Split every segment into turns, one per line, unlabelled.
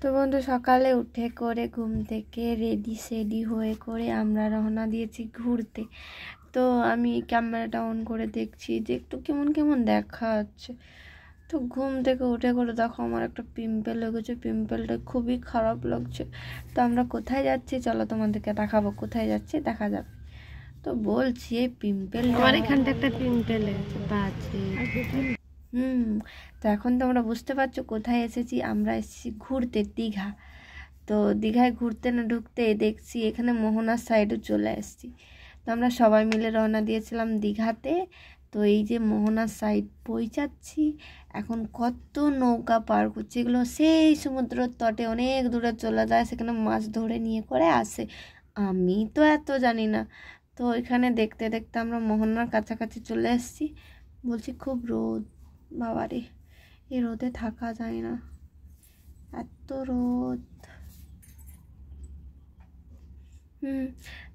তো বন্ধু সকালে উঠে করে ঘুম থেকে রেডি সেডি হয়ে করে আমরা রওনা দিয়েছি ঘুরতে। তো আমি ক্যামেরাটা অন করে দেখছি যে একটু কেমন কেমন দেখা যাচ্ছে। তো ঘুম থেকে উঠে করে দেখো আমার একটা পিম্পল হয়ে গেছে, পিম্পলটা খুবই খারাপ লাগছে। তো আমরা কোথায় যাচ্ছি চলো তোমাদেরকে দেখাবো, কোথায় যাচ্ছি দেখা যাবে। তো বলছি এই পিম্পল
আমার এখানটা একটা পিম্পল হয়েছে বাজে।
তো এখন তো আমরা বুঝতে পারছো কোথায় এসেছি। আমরা এসেছি ঘুরতে দীঘা। তো দীঘায় ঘুরতে না ঢুকতে দেখছি এখানে মোহনার সাইডে চলে এসেছি। তো আমরা সবাই মিলে রওনা দিয়েছিলাম দীঘাতে। তো এই যে মোহনার সাইড পৌঁছাচ্ছি, এখন কত নৌকা পার করছে, এগুলো সেই সমুদ্রের তটে অনেক দূরে চলে যায়, সেখানে মাছ ধরে নিয়ে করে আসে। আমি তো এত জানি না। তো এখানে দেখতে দেখতে আমরা মোহনার কাছাকাছি চলে এসেছি। বলছি খুব রোদ, বাবারে এই রোদে থাকা যায় না, এত রোদ।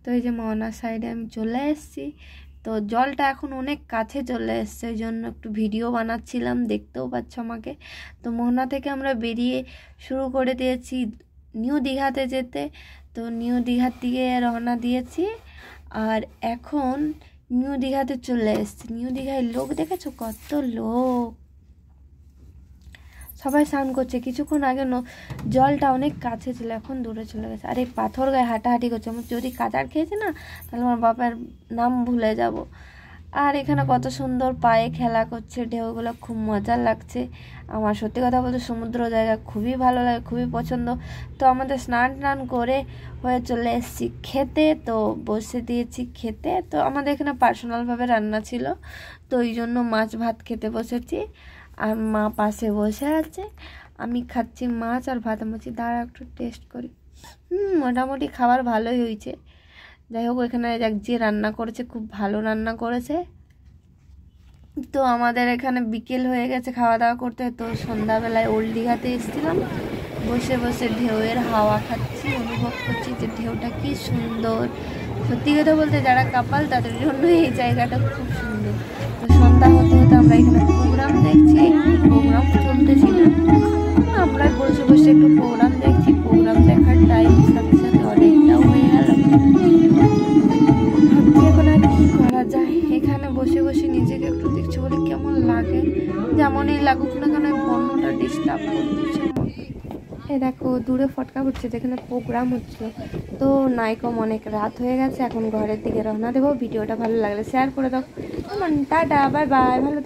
তো এই যে মোহনার সাইডে আমি চলে এসেছি। তো জলটা এখন অনেক কাছে চলে এসছে, ওই জন্য একটু ভিডিও বানাচ্ছিলাম, দেখতেও পাচ্ছ আমাকে। তো মোহনা থেকে আমরা বেরিয়ে শুরু করে দিয়েছি নিউ দীঘাতে যেতে। তো নিউ দীঘার দিকে রওনা দিয়েছি আর এখন নিউ দীঘাতে চলে এসেছি। নিউ দীঘায় লোক দেখেছো, কত লোক, সবাই স্নান করছে। কিছুক্ষণ আগে জলটা অনেক কাছে ছিল, এখন দূরে চলে গেছে। আর এই পাথর গায়ে হাঁটাহাঁটি করছে, আমার যদি কাচার খেয়েছে না তাহলে আমার বাবার নাম ভুলে যাব। আর এখানে কত সুন্দর পায়ে খেলা করছে ঢেউগুলো, খুব মজা লাগছে। আমার সত্যি কথা বলতে সমুদ্র জায়গা খুবই ভালো লাগে, খুবই পছন্দ। তো আমাদের স্নান টান করে হয়ে চলে এসেছি খেতে। তো বসে দিয়েছি খেতে। তো আমাদের এখানে পার্সোনালভাবে রান্না ছিল, তো ওই জন্য মাছ ভাত খেতে বসেছি। আর মা পাশে বসে আছে, আমি খাচ্ছি মাছ আর ভাত। বলছি দাঁড়া একটু টেস্ট করি। মোটামুটি খাবার ভালোই হয়েছে। যাই হোক এখানে যে রান্না করেছে খুব ভালো রান্না করেছে। তো আমাদের এখানে বিকেল হয়ে গেছে খাওয়া দাওয়া করতে। তো সন্ধ্যাবেলায় ওল্ড দীঘাতে এসেছিলাম, বসে বসে ঢেউয়ের হাওয়া খাচ্ছি, অনুভব করছি যে ঢেউটা কি সুন্দর। সত্যি কথা বলতে যারা কাপাল তাদের জন্য এই জায়গাটা খুব সুন্দর। তো সন্ধ্যা হতে হতে আমরা এখানে প্রোগ্রাম দেখছি, প্রোগ্রাম চলতেছিল, আমরা বসে বসে একটু প্রোগ্রাম দেখছি। প্রোগ্রাম দেখার টাইম সাথে সাথে অনেকটাও হয়ে গেল। ভাবছি এখন আর কি করা যায়। এখানে বসে বসে নিজেকে একটু দেখছি বলে কেমন লাগে, যেমনই লাগুক না কেন বর্ণটা ডিস্টার্ব করতেছে। এই দেখো দূরে ফটকা পড়ছে যেখানে প্রোগ্রাম হচ্ছিল। তো নাইকম অনেক রাত হয়ে গেছে, এখন ঘরের দিকে রওনা দেবো। ভিডিওটা ভালো লাগলে শেয়ার করে দাও। টাটা, বাই বাই, ভালো।